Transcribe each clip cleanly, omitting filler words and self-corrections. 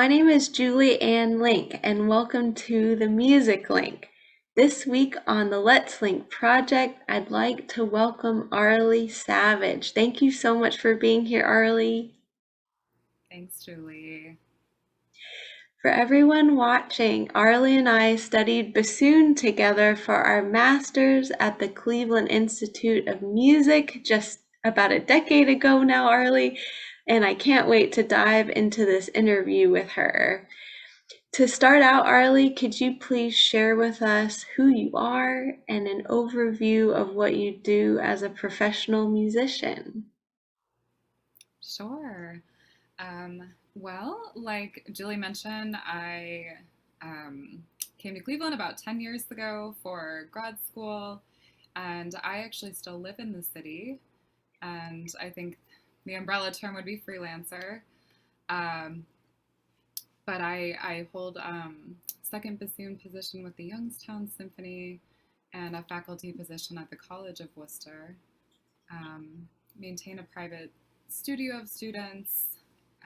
My name is Julie Ann Link, and welcome to the Music Link. This week on the Let's Link project, I'd like to welcome Arleigh Savage. Thank you so much for being here, Arleigh. Thanks, Julie. For everyone watching, Arleigh and I studied bassoon together for our masters at the Cleveland Institute of Music just about a decade ago now, Arleigh, and I can't wait to dive into this interview with her. To start out, Arleigh, could you please share with us who you are and an overview of what you do as a professional musician? Sure. Like Julie mentioned, I um, came to Cleveland about 10 years ago for grad school, and I actually still live in the city. And I think the umbrella term would be freelancer. Um, but I hold second bassoon position with the Youngstown Symphony and a faculty position at the College of Worcester. Maintain a private studio of students.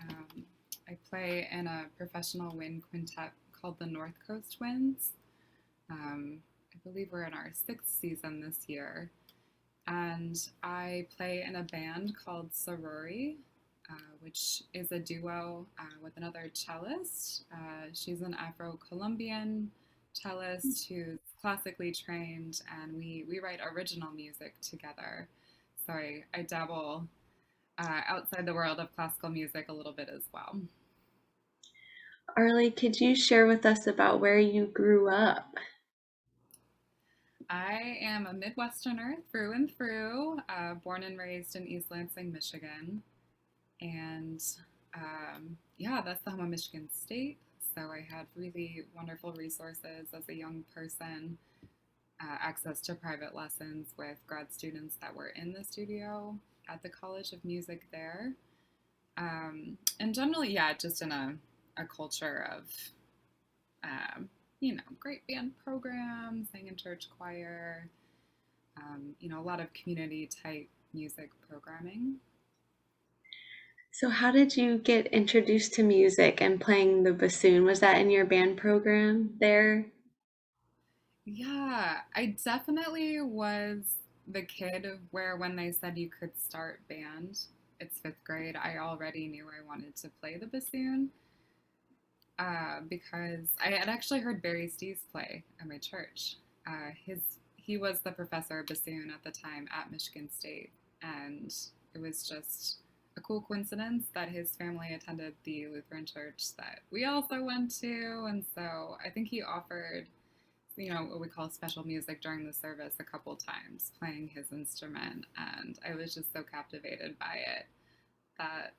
Um, I play in a professional wind quintet called the North Coast Winds. I believe we're in our sixth season this year. And I play in a band called Sorori, which is a duo with another cellist. She's an Afro Colombian cellist who's classically trained, and we write original music together. So I dabble outside the world of classical music a little bit as well. Arleigh, could you share with us about where you grew up? I am a Midwesterner through and through, born and raised in East Lansing, Michigan. And yeah, that's the home of Michigan State. So I had really wonderful resources as a young person, access to private lessons with grad students that were in the studio at the College of Music there. And generally, yeah, just in a culture of, great band programs, sang in church choir, a lot of community type music programming. So, how did you get introduced to music and playing the bassoon? Was that in your band program there? Yeah, I definitely was the kid where when they said you could start band, it's fifth grade, I already knew I wanted to play the bassoon because I had actually heard Barry Steves play at my church. He was the professor of bassoon at the time at Michigan State, and it was just a cool coincidence that his family attended the Lutheran church that we also went to, and so I think he offered what we call special music during the service a couple times, playing his instrument. And I was just so captivated by it that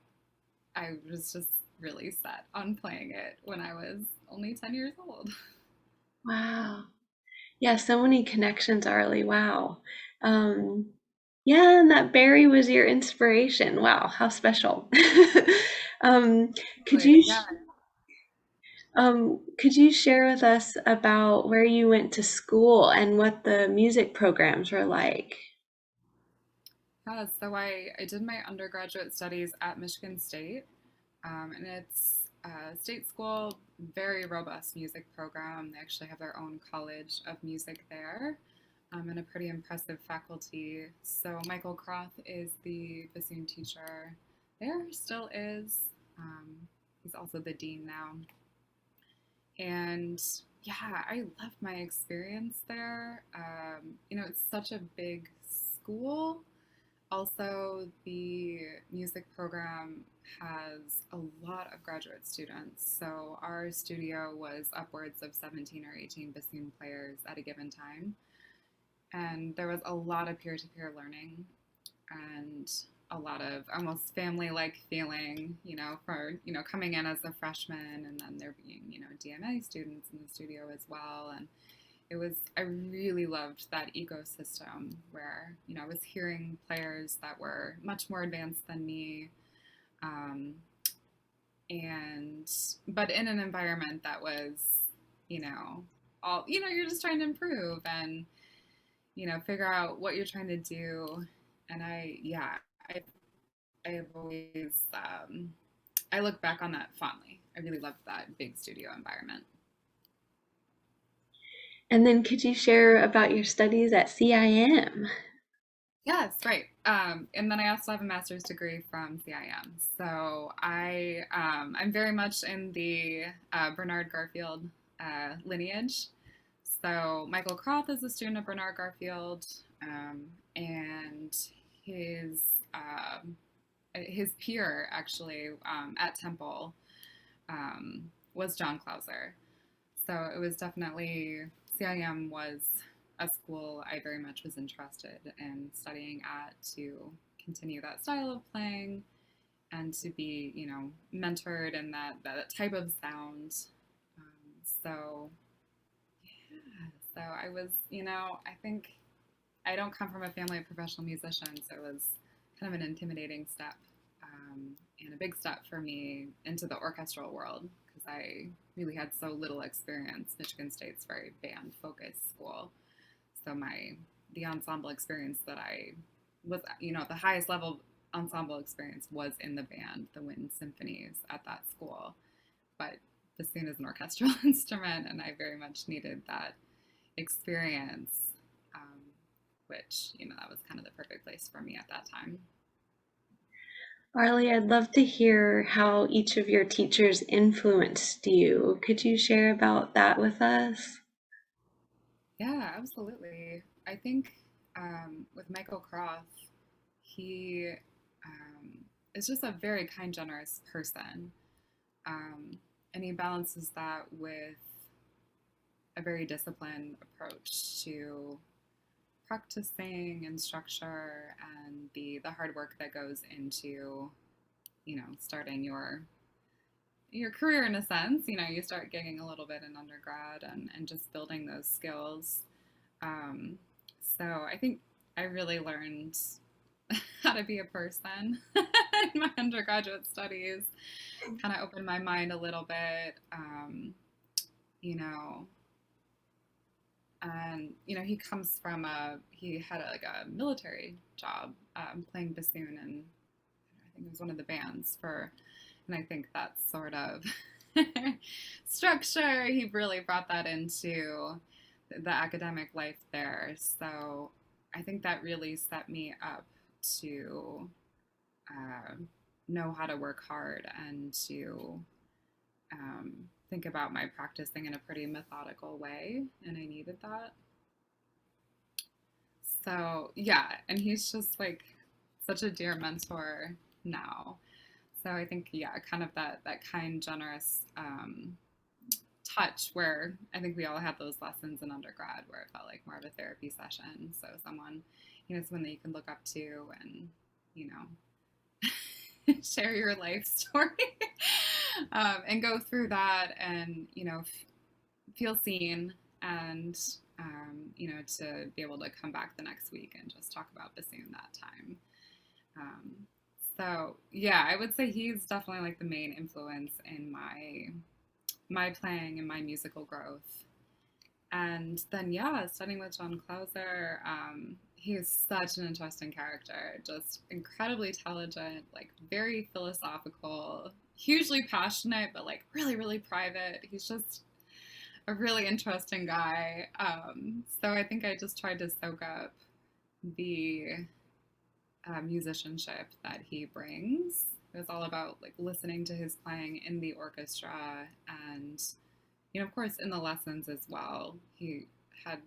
I was just really set on playing it when I was only 10 years old. Wow. Yeah, so many connections, Arleigh. Wow. Um, yeah, and that Barry was your inspiration. Wow, how special. Um, could Really, you yeah. could you share with us about where you went to school and what the music programs were like? Yeah, so I did my undergraduate studies at Michigan State, and it's a state school, very robust music program. They actually have their own college of music there, and a pretty impressive faculty. So Michael Croth is the bassoon teacher there, still is. He's also the dean now. And yeah, I love my experience there. It's such a big school. Also, the music program has a lot of graduate students. So our studio was upwards of 17 or 18 bassoon players at a given time. And there was a lot of peer-to-peer learning and a lot of almost family-like feeling, for, coming in as a freshman and then there being, DMA students in the studio as well. And I really loved that ecosystem where, I was hearing players that were much more advanced than me. Um, but in an environment that was, you know, you're just trying to improve and, figure out what you're trying to do. And I, yeah, I've always I look back on that fondly. I really loved that big studio environment. And then could you share about your studies at CIM? Yes, right. And then I also have a master's degree from CIM. So I'm very much in the Bernard Garfield lineage. So Michael Croth is a student of Bernard Garfield, and his um his peer actually at Temple was John Clauser. So it was definitely CIM was a school I very much was interested in studying at to continue that style of playing and to be, mentored in that type of sound. So yeah, so I was, I think I don't come from a family of professional musicians, so it was kind of an intimidating step and a big step for me into the orchestral world because I really had so little experience. Michigan State's very band focused school, so the ensemble experience that I was, the highest level ensemble experience was in the band, the wind symphonies at that school. But bassoon is an orchestral instrument, and I very much needed that experience, um, which, that was kind of the perfect place for me at that time. Arlie, I'd love to hear how each of your teachers influenced you. Could you share about that with us? Yeah, absolutely. I think with Michael Croft, he is just a very kind, generous person. And he balances that with a very disciplined approach to practicing and structure and the hard work that goes into, starting your career in a sense. You start gigging a little bit in undergrad and just building those skills. Um, so I think I really learned how to be a person in my undergraduate studies. Kind of opened my mind a little bit, you know, and he comes from he had like a military job playing bassoon, and I think it was one of the bands for, and I think that sort of structure, he really brought that into the academic life there. So I think that really set me up to uh, know how to work hard and to think about my practicing in a pretty methodical way, and I needed that. So yeah, and he's just like such a dear mentor now. So I think yeah, kind of that kind, generous touch where I think we all had those lessons in undergrad where it felt like more of a therapy session. So someone that you can look up to and you know share your life story and go through that and feel seen and to be able to come back the next week and just talk about bassoon that time. Um, so yeah, I would say he's definitely like the main influence in my playing and my musical growth. And then yeah, studying with John Clauser, he is such an interesting character, just incredibly intelligent, like very philosophical, hugely passionate, but like really, really private. He's just a really interesting guy. So I think I just tried to soak up the musicianship that he brings. It was all about like listening to his playing in the orchestra and, of course, in the lessons as well. He had,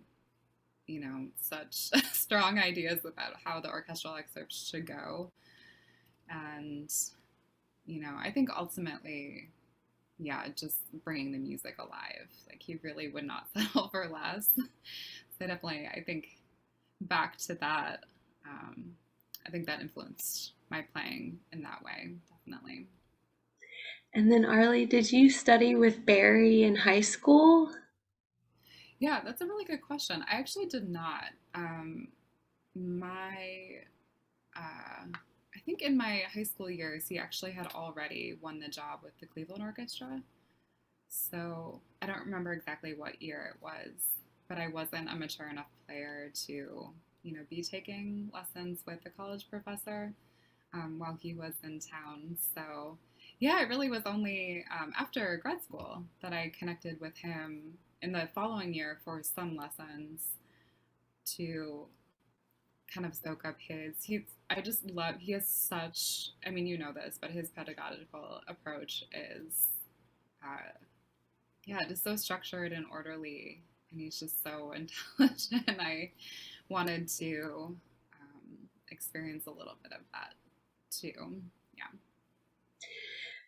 such strong ideas about how the orchestral excerpts should go. And, I think ultimately, yeah, just bringing the music alive. Like he really would not settle for less. So definitely, I think back to that. I think that influenced my playing in that way, definitely. And then, Arlie, did you study with Barry in high school? Yeah, that's a really good question. I actually did not. My, I think in my high school years, he actually had already won the job with the Cleveland Orchestra. So I don't remember exactly what year it was, but I wasn't a mature enough player to, be taking lessons with the college professor while he was in town. So Yeah, it really was only after grad school that I connected with him in the following year for some lessons to kind of soak up I just love, he has such, I mean, you know this, but his pedagogical approach is, uh, yeah, just so structured and orderly. And he's just so intelligent. And I wanted to experience a little bit of that too. Yeah.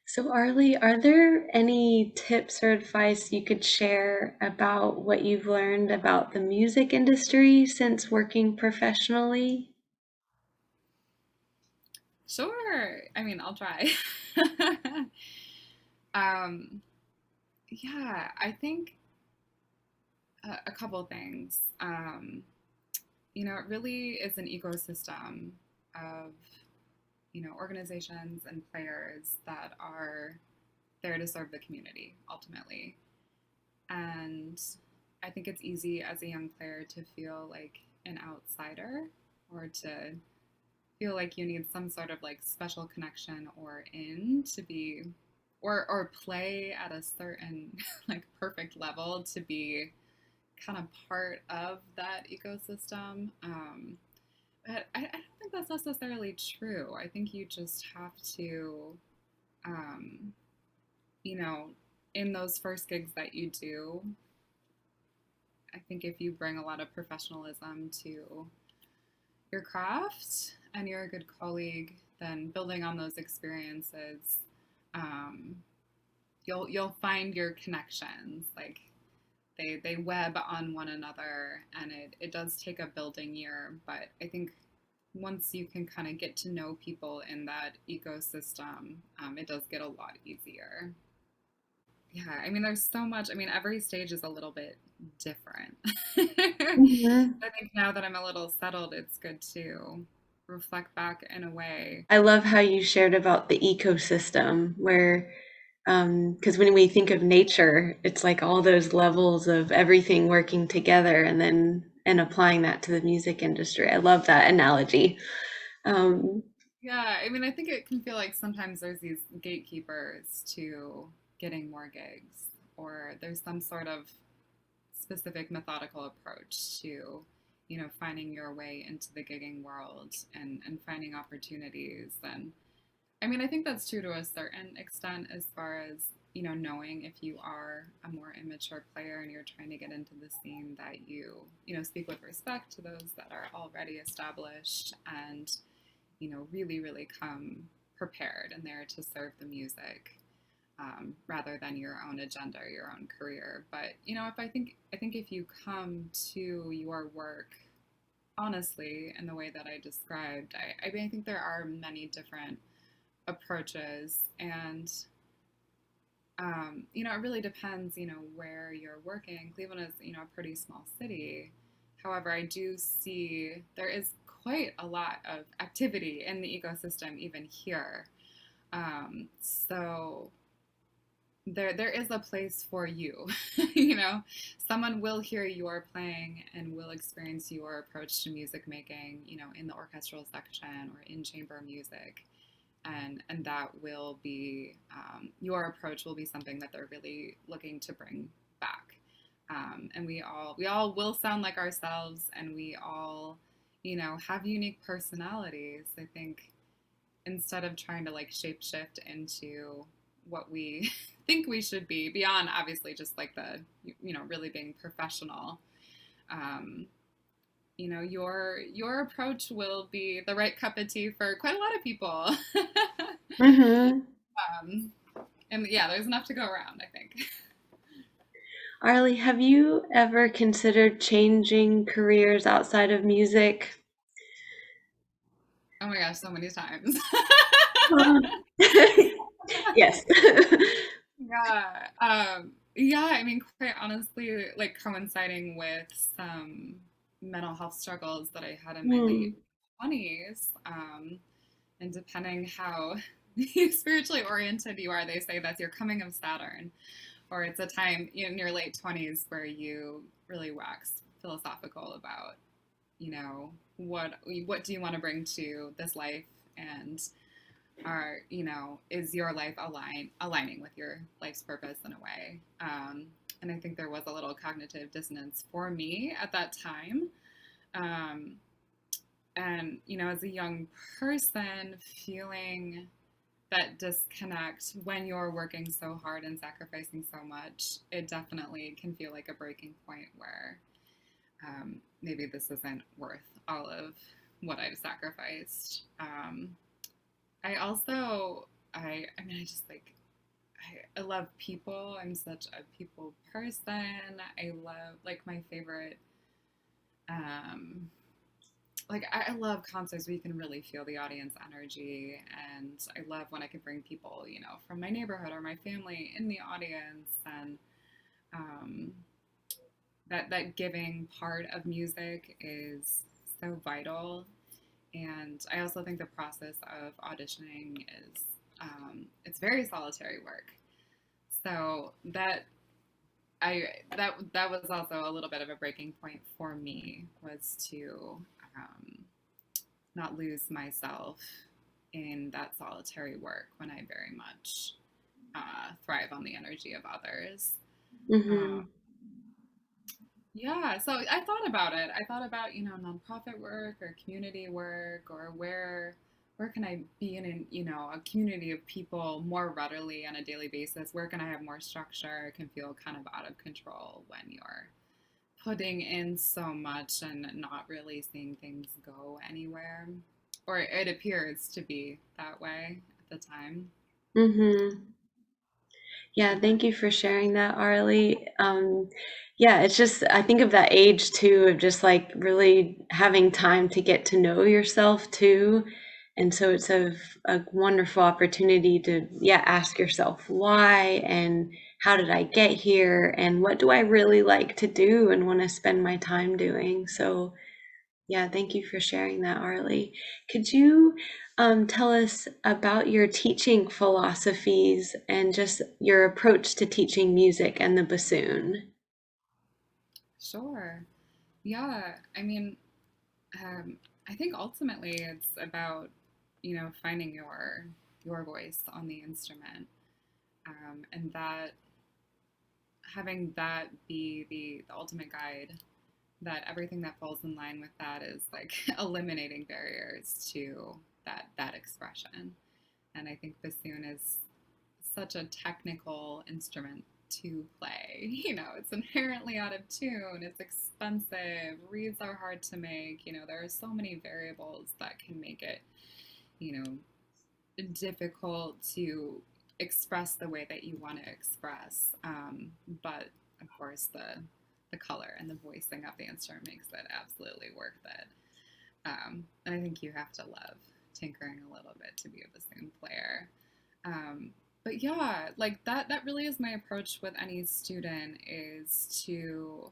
So, Arlie, are there any tips or advice you could share about what you've learned about the music industry since working professionally? Sure. I mean, I'll try. um, yeah, I think a couple things. It really is an ecosystem of, organizations and players that are there to serve the community ultimately. And I think it's easy as a young player to feel like an outsider or to feel like you need some sort of like special connection or in to be or play at a certain like perfect level to be kind of part of that ecosystem. But I don't think that's necessarily true. I think you just have to, um, you know, in those first gigs that you do, I think if you bring a lot of professionalism to your craft and you're a good colleague, then building on those experiences, um, you'll find your connections. Like they web on one another, and it does take a building year, but I think once you can kind of get to know people in that ecosystem, it does get a lot easier. Yeah, I mean, there's so much. I mean, every stage is a little bit different. Mhm. I think now that I'm a little settled, it's good to reflect back in a way. I love how you shared about the ecosystem where, because when we think of nature, it's like all those levels of everything working together and applying that to the music industry. I love that analogy. Um, Yeah, I mean, I think it can feel like sometimes there's these gatekeepers to getting more gigs, or there's some sort of specific methodical approach to, finding your way into the gigging world and finding opportunities. And I mean, I think that's true to a certain extent as far as, knowing if you are a more immature player and you're trying to get into the scene that speak with respect to those that are already established and, really, really come prepared and there to serve the music. Rather than your own agenda or your own career. But if I think if you come to your work honestly in the way that I described, I mean I think there are many different approaches, and it really depends, where you're working. Cleveland is, a pretty small city. However, I do see there is quite a lot of activity in the ecosystem even here. So there is a place for you. Someone will hear your playing and will experience your approach to music making, in the orchestral section or in chamber music, and that will be your approach will be something that they're really looking to bring back. And we all will sound like ourselves, and we all have unique personalities. I think instead of trying to like shapeshift into what we think we should be beyond obviously just like the really being professional, um, your approach will be the right cup of tea for quite a lot of people. mhm. um, and yeah, there's enough to go around, I think. Arlie, have you ever considered changing careers outside of music? Oh my gosh, so many times. Yes. Yeah. Yeah, I mean, quite honestly, like coinciding with some mental health struggles that I had in my late Hmm. 20s. And depending how spiritually oriented you are, they say that's your coming of Saturn, or it's a time in your late 20s where you really wax philosophical about, what do you want to bring to this life, and are, is your life aligning with your life's purpose in a way? And I think there was a little cognitive dissonance for me at that time. Um, and, as a young person, feeling that disconnect when you're working so hard and sacrificing so much, it definitely can feel like a breaking point where maybe this isn't worth all of what I've sacrificed. I also, I mean, I just like, I love people. I'm such a people person. I love, like, my favorite, um, like, I love concerts where you can really feel the audience energy. And I love when I can bring people, from my neighborhood or my family in the audience. And um, that giving part of music is so vital. And I also think the process of auditioning is it's very solitary work. So that was also a little bit of a breaking point for me, was to um, not lose myself in that solitary work when I very much thrive on the energy of others. Um, Mm-hmm. Yeah, so I thought about it. I thought about, nonprofit work or community work, or where can I be in, a community of people more readily on a daily basis? Where can I have more structure? It can feel kind of out of control when you're putting in so much and not really seeing things go anywhere. Or it appears to be that way at the time. Mm-hmm. Yeah, thank you for sharing that, Arlie. Yeah, it's just, I think of that age too, of just like really having time to get to know yourself too. And so it's a wonderful opportunity to, yeah, ask yourself why and how did I get here and what do I really like to do and want to spend my time doing. So, yeah, thank you for sharing that, Arlie. Could you tell us about your teaching philosophies and just your approach to teaching music and the bassoon? Sure. Yeah, I mean, Um, I think ultimately it's about, finding your voice on the instrument, and that having that be the ultimate guide. That everything that falls in line with that is like eliminating barriers to that expression. And I think bassoon is such a technical instrument to play. It's inherently out of tune, it's expensive, reeds are hard to make. There are so many variables that can make it, you know, difficult to express the way that you want to express. But of course, the color and the voicing of the instrument makes it absolutely worth it. And I think you have to love tinkering a little bit to be a bassoon player. Um, but yeah, like that really is my approach with any student, is to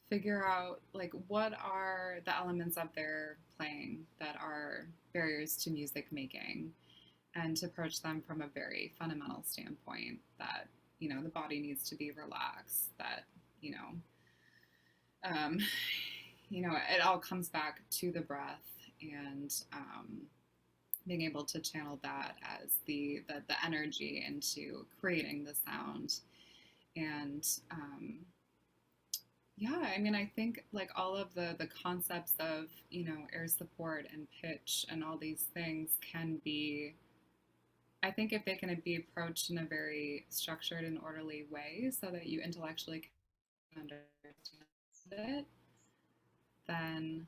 figure out like what are the elements of their playing that are barriers to music making, and to approach them from a very fundamental standpoint that, the body needs to be relaxed, that, you know, um, it all comes back to the breath, and being able to channel that as the energy into creating the sound. And yeah, I mean, I think like all of the concepts of, air support and pitch and all these things can be, I think if they can be approached in a very structured and orderly way so that you intellectually can understand it, then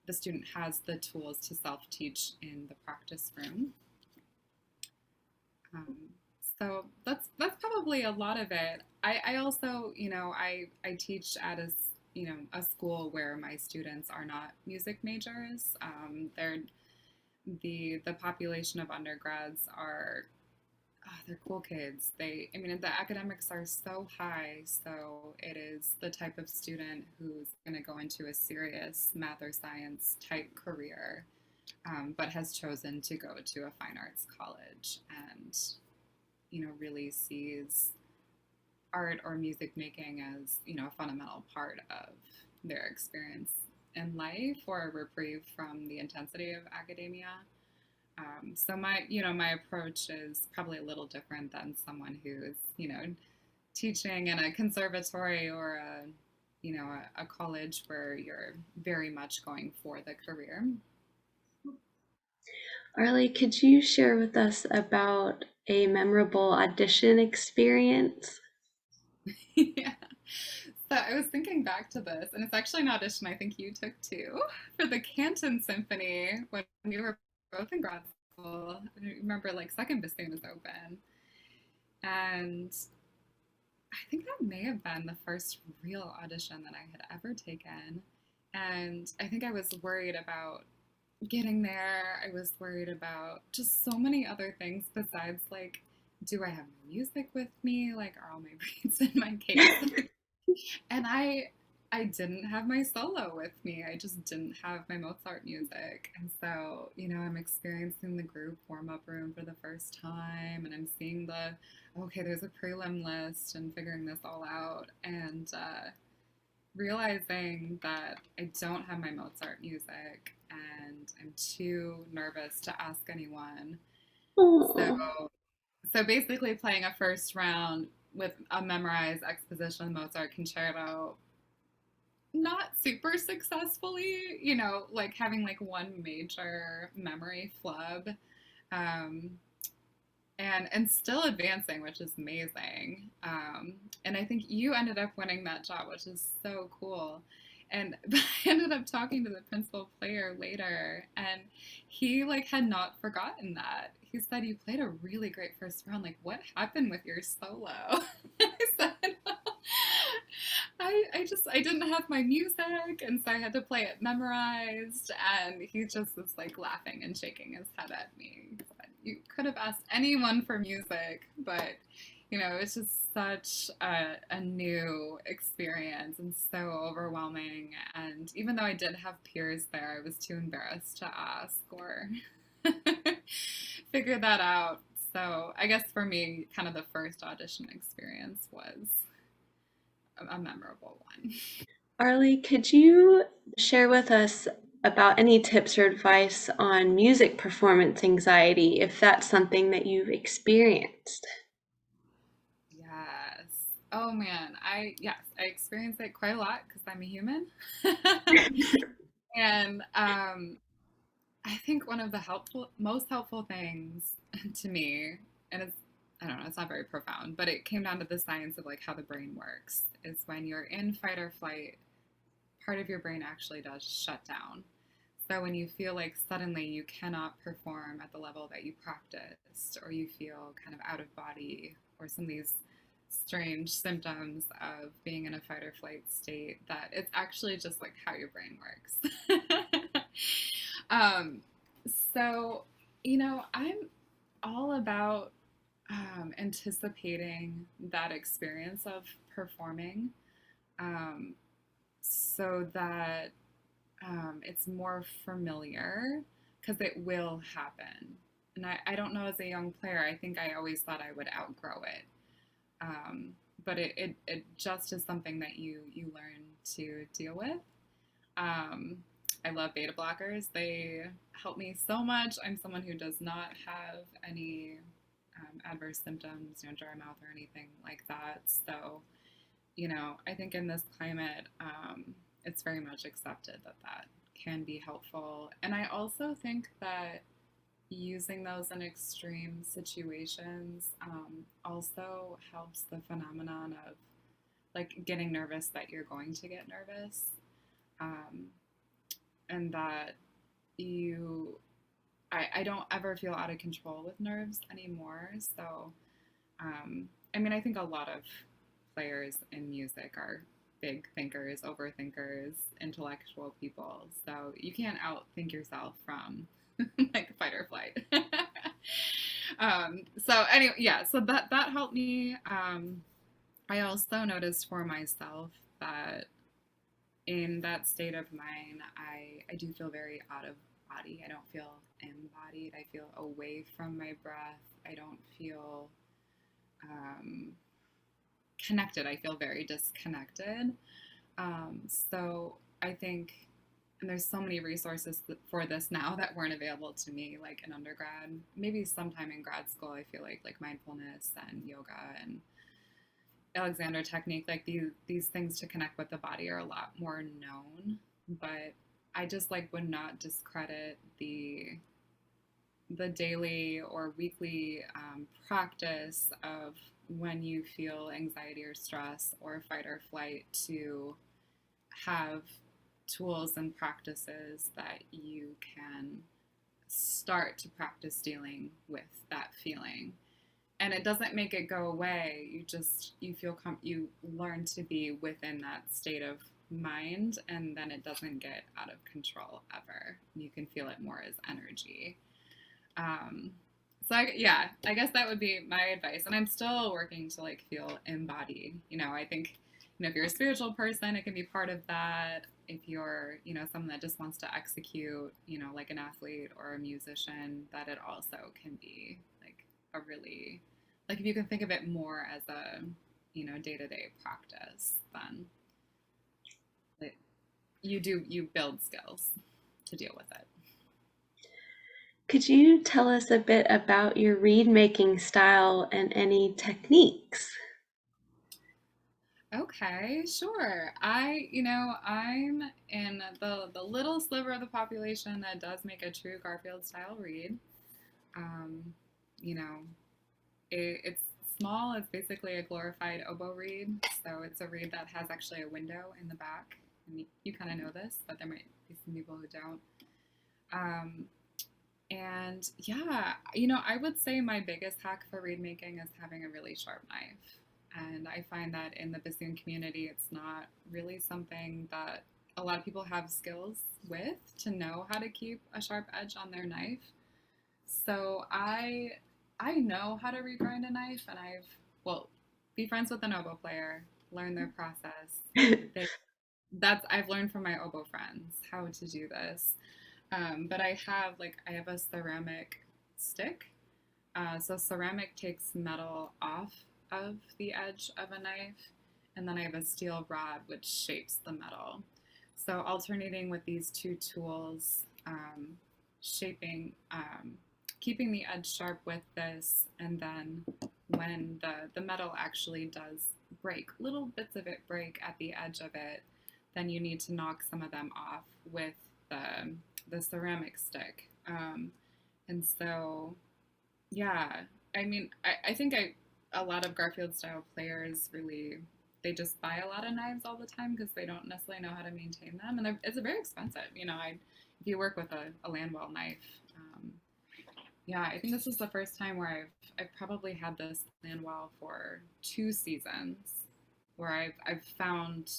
the student has the tools to self-teach in the practice room. Um, so that's probably a lot of it. I also, I teach at a school where my students are not music majors. They're the population of undergrads are, they're cool kids. I mean, the academics are so high, so it is the type of student who's going to go into a serious math or science type career, but has chosen to go to a fine arts college and, really sees art or music making as, a fundamental part of their experience in life, or a reprieve from the intensity of academia. So my approach is probably a little different than someone who's, teaching in a conservatory or a college where you're very much going for the career. Arleigh, could you share with us about a memorable audition experience? Yeah. So I was thinking back to this, and it's actually an audition I think you took too for the Canton Symphony when we were both in grad school. I remember like second bassoon was open, and I think that may have been the first real audition that I had ever taken. And I think I was worried about getting there. I was worried about just so many other things besides like, do I have my music with me? Like, are all my reeds in my case? And I didn't have my solo with me. I just didn't have my Mozart music. And so, I'm experiencing the group warm up room for the first time and I'm seeing okay, there's a prelim list and figuring this all out and realizing that I don't have my Mozart music and I'm too nervous to ask anyone. Oh, So basically playing a first round with a memorized exposition of the Mozart concerto not super successfully, like having like one major memory flub, um, and still advancing, which is amazing. And I think you ended up winning that job, which is so cool. And I ended up talking to the principal player later, and he like had not forgotten that. He said you played a really great first round. Like, what happened with your solo? I said, I didn't have my music, and so I had to play it memorized. And he just was like laughing and shaking his head at me. He said, you could have asked anyone for music, but it's just such a new experience and so overwhelming. And even though I did have peers there, I was too embarrassed to ask or figure that out. So I guess for me, kind of the first audition experience was a memorable one. Arleigh, could you share with us about any tips or advice on music performance anxiety, if that's something that you've experienced? Yes. Oh man, I experience it quite a lot because I'm a human. And I think one of the most helpful things to me, and I don't know, it's not very profound, but it came down to the science of like how the brain works, is when you're in fight or flight, part of your brain actually does shut down. So when you feel like suddenly you cannot perform at the level that you practiced, or you feel kind of out of body, or some of these strange symptoms of being in a fight or flight state, that it's actually just like how your brain works. um, so, I'm all about anticipating that experience of performing, um, so that it's more familiar because it will happen. And I don't know, as a young player, I think I always thought I would outgrow it. Um, but it just is something that you learn to deal with. Um, I love beta blockers. They help me so much. I'm someone who does not have any adverse symptoms, dry mouth or anything like that. So, I think in this climate, it's very much accepted that that can be helpful. And I also think that using those in extreme situations also helps the phenomenon of like getting nervous that you're going to get nervous, um, and that you I don't ever feel out of control with nerves anymore. So I mean, I think a lot of players in music are big thinkers, overthinkers, intellectual people. So you can't outthink yourself from like fight or flight. So anyway, yeah, so that helped me. I also noticed for myself that in that state of mind, I do feel very out of body. I don't feel embodied. I feel away from my breath. I don't feel um, connected. I feel very disconnected. So I think and there's so many resources for this now that weren't available to me like in undergrad. Maybe sometime in grad school, I feel like mindfulness and yoga and Alexander technique, like these things to connect with the body are a lot more known. But I just like would not discredit the daily or weekly practice of when you feel anxiety or stress or fight or flight to have tools and practices that you can start to practice dealing with that feeling. And it doesn't make it go away. You feel you learn to be within that state of mind, and then it doesn't get out of control ever. You can feel it more as energy. um, yeah, I guess that would be my advice. And I'm still working to like feel embodied. I think, if you're a spiritual person, it can be part of that. If you're, someone that just wants to execute, like an athlete or a musician, that it also can be like a really, like if you can think of it more as a, day-to-day practice, then like, you build skills to deal with it. Could you tell us a bit about your reed making style and any techniques? Okay, sure. I'm in the little sliver of the population that does make a true Garfield style reed. Um, you know, it's small. It's basically a glorified oboe reed. So it's a reed that has actually a window in the back. And you kind of know this, but there might be some people who don't. Um, and yeah, I would say my biggest hack for reed making is having a really sharp knife. And I find that in the bassoon community, it's not really something that a lot of people have skills with to know how to keep a sharp edge on their knife. So I know how to regrind a knife, and well, be friends with an oboe player, learn their process. They, I've learned from my oboe friends how to do this. But I have a ceramic stick. So ceramic takes metal off of the edge of a knife, and then I have a steel rod which shapes the metal. So alternating with these two tools, shaping, keeping the edge sharp with this, and then when the metal actually does break, little bits of it break at the edge of it, then you need to knock some of them off with the ceramic stick. And so, yeah, I think a lot of Garfield style players really, they just buy a lot of knives all the time because they don't necessarily know how to maintain them, and it's very expensive. If you work with a Landwell knife, yeah, I think this is the first time where I've probably had this Landwell for 2 seasons, where I've found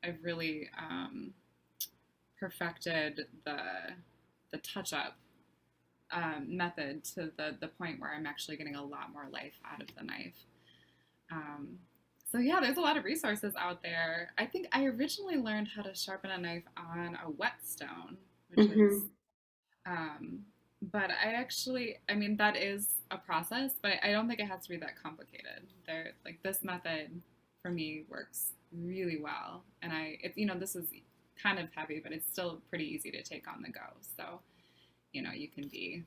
I've really perfected the touch up method to the point where I'm actually getting a lot more life out of the knife. Um, so yeah, there's a lot of resources out there. I think I originally learned how to sharpen a knife on a whetstone, which is, Mm-hmm. um, but that is a process, but I don't think it has to be that complicated. Like this method for me works really well, and this is kind of heavy, but it's still pretty easy to take on the go. So, you can be,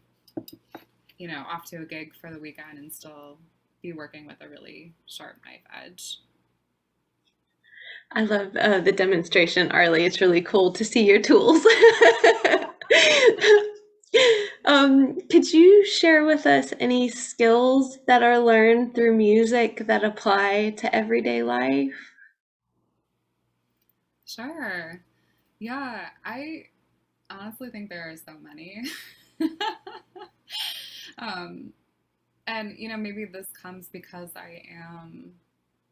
off to a gig for the weekend and still be working with a really sharp knife edge. I love the demonstration, Arleigh. It's really cool to see your tools. Could you share with us any skills that are learned through music that apply to everyday life? Sure. Yeah, I honestly think there are so many. um, and, maybe this comes because I am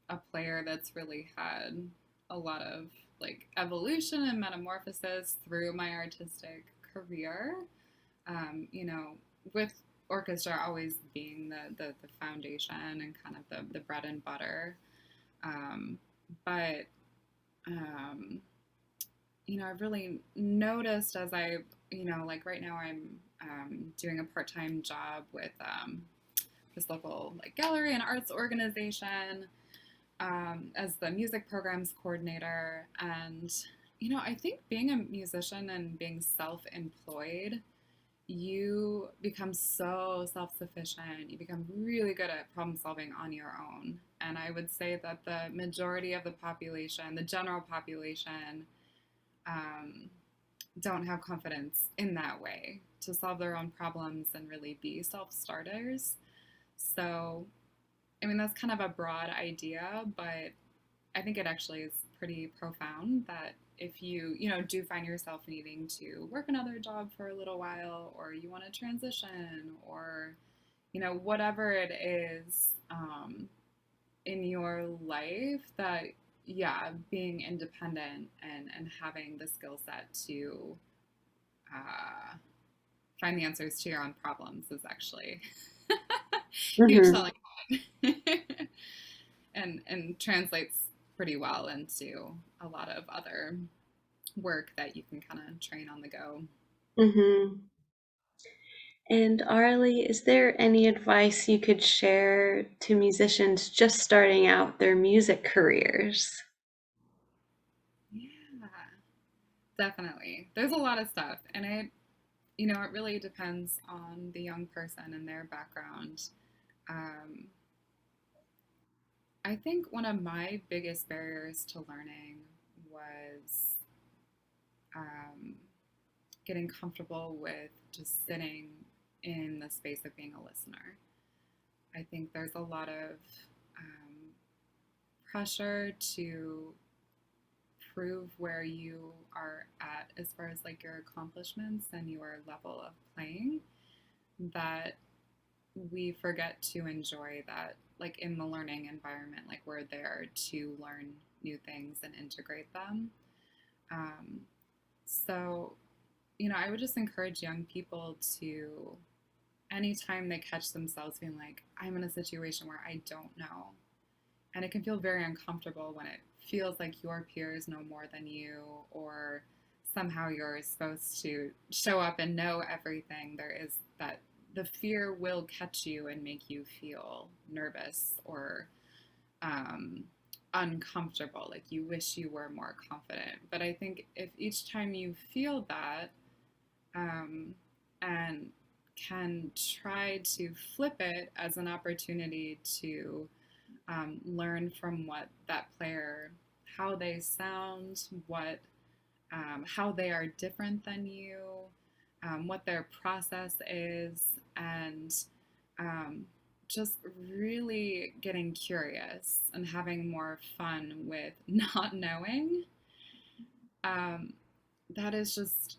a player that's really had a lot of like evolution and metamorphosis through my artistic career. With orchestra always being the foundation and kind of the bread and butter. Um, but, um, I've really noticed as like right now I'm doing a part time job with this local like gallery and arts organization as the music programs coordinator. And, I think being a musician and being self-employed, you become so self-sufficient. You become really good at problem solving on your own. And I would say that the majority of the population, the general population, um, don't have confidence in that way to solve their own problems and really be self-starters. So, I mean, that's kind of a broad idea, but I think it actually is pretty profound that if do find yourself needing to work another job for a little while, or you want to transition, or, whatever it is in your life, that, yeah, being independent and having the skill set to uh, find the answers to your own problems is actually huge Hmm. selling point. And translates pretty well into a lot of other work that you can kind of train on the go. Hmm. And Arlie, is there any advice you could share to musicians just starting out their music careers? Yeah, definitely. There's a lot of stuff, and it really depends on the young person and their background. Um, I think one of my biggest barriers to learning was um, getting comfortable with just sitting in the space of being a listener. I think there's a lot of um, pressure to prove where you are at as far as like your accomplishments and your level of playing, that we forget to enjoy that, like in the learning environment, like we're there to learn new things and integrate them. um, so I would just encourage young people to, anytime they catch themselves being like, I'm in a situation where I don't know, and it can feel very uncomfortable when it feels like your peers know more than you, or somehow you're supposed to show up and know everything. There is that the fear will catch you and make you feel nervous or um, uncomfortable, like you wish you were more confident. But I think if each time you feel that, um, and can try to flip it as an opportunity to learn from what that player, how they sound, how they are different than you, what their process is, and um, just really getting curious and having more fun with not knowing. Um, that is just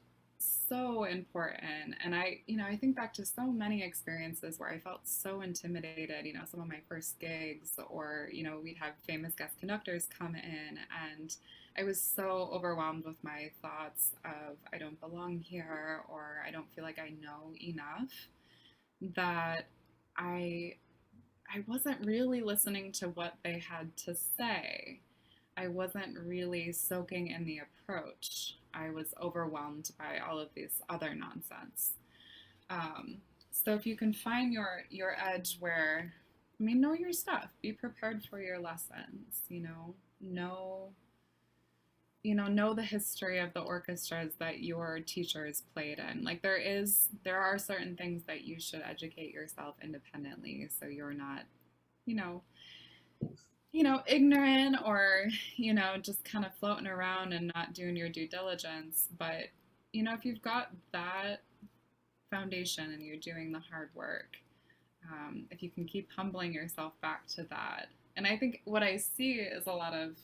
so important. And I think back to so many experiences where I felt so intimidated. Some of my first gigs, or we'd have famous guest conductors come in, and I was so overwhelmed with my thoughts of I don't belong here, or I don't feel like I know enough, that I I wasn't really listening to what they had to say. I wasn't really soaking in the approach. I was overwhelmed by all of this other nonsense. Um, so if you can find your edge where, know your stuff. Be prepared for your lessons. Know the history of the orchestras that your teachers played in. Like there are certain things that you should educate yourself independently, so you're not, you know, ignorant, or, just kind of floating around and not doing your due diligence. But, if you've got that foundation and you're doing the hard work, if you can keep humbling yourself back to that. And I think what I see is a lot of,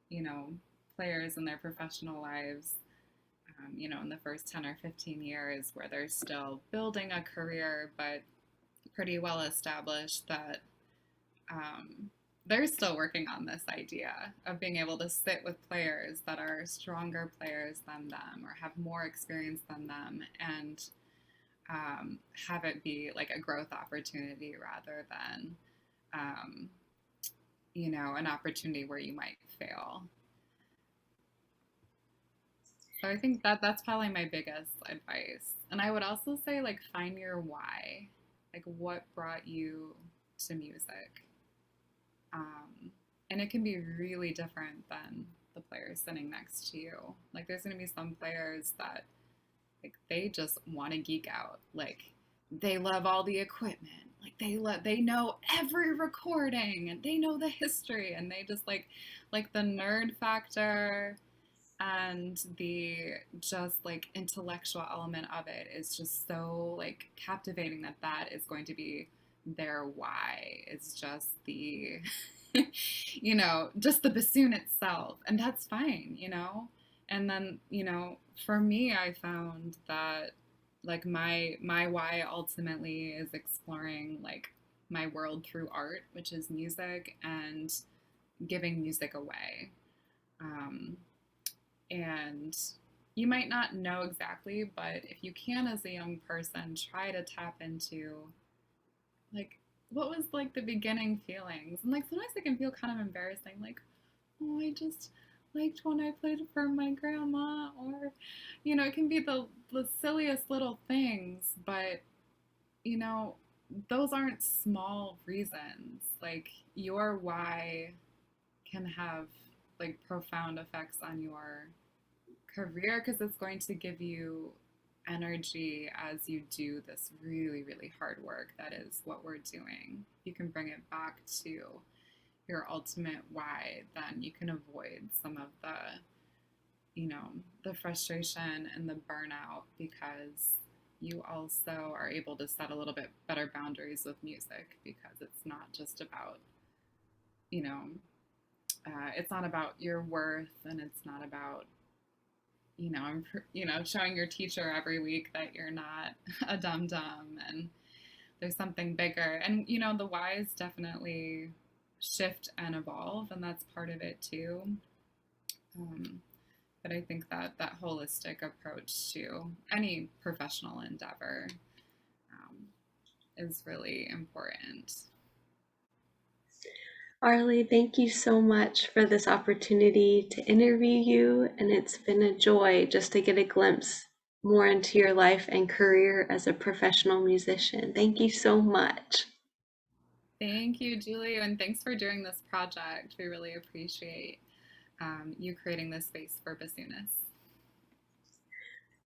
you know, players in their professional lives, in the first 10 or 15 years where they're still building a career, but pretty well established, that um, they're still working on this idea of being able to sit with players that are stronger players than them or have more experience than them, and have it be like a growth opportunity rather than, um, an opportunity where you might fail. So I think that that's probably my biggest advice. And I would also say, like, find your why. Like, what brought you to music? Um, and it can be really different than the players sitting next to you. Like there's going to be some players that like they just want to geek out. Like they love all the equipment. Like they know every recording and they know the history and they just like the nerd factor and the just like intellectual element of it is just so like captivating that that is going to be their why. It's just the just the bassoon itself, and that's fine, and then for me I found that like my why ultimately is exploring like my world through art, which is music, and giving music away. um, and you might not know exactly, but if you can as a young person try to tap into like what was like the beginning feelings, and like sometimes it can feel kind of embarrassing, like, oh, I just liked when I played for my grandma, or it can be the silliest little things, but you know those aren't small reasons. Like your why can have like profound effects on your career because it's going to give you energy as you do this really, really hard work that is what we're doing. You can bring it back to your ultimate why, then you can avoid some of the frustration and the burnout because you also are able to set a little bit better boundaries with music because it's not just about, you know, it's not about your worth, and it's not about showing your teacher every week that you're not a dum dum and there's something bigger. And the whys definitely shift and evolve, and that's part of it too. But I think that that holistic approach to any professional endeavor is really important. Arleigh, thank you so much for this opportunity to interview you, and it's been a joy just to get a glimpse more into your life and career as a professional musician. Thank you so much. Thank you, Julie, and thanks for doing this project. We really appreciate you creating this space for bassoonists.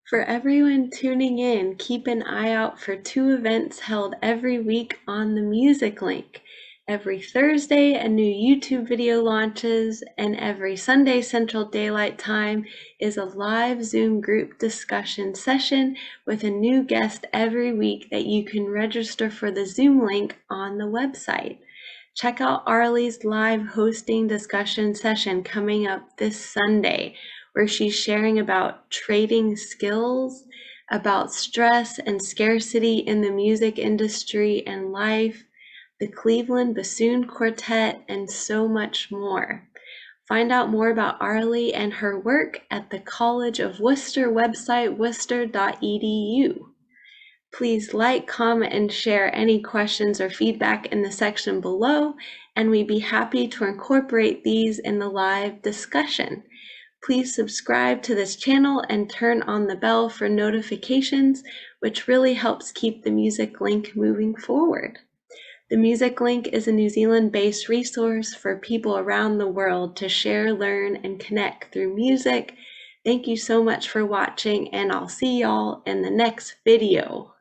For everyone tuning in, keep an eye out for 2 events held every week on the Music link. Every Thursday, a new YouTube video launches, and every Sunday Central Daylight Time is a live Zoom group discussion session with a new guest every week that you can register for the Zoom link on the website. Check out Arleigh's live hosting discussion session coming up this Sunday, where she's sharing about trading skills, about stress and scarcity in the music industry and life, the Cleveland Bassoon Quartet, and so much more. Find out more about Arleigh and her work at the College of Worcester website, worcester.edu. Please like, comment, and share any questions or feedback in the section below, and we'd be happy to incorporate these in the live discussion. Please subscribe to this channel and turn on the bell for notifications, which really helps keep the Music Link moving forward. The Music Link is a New Zealand-based resource for people around the world to share, learn, and connect through music. Thank you so much for watching, and I'll see y'all in the next video.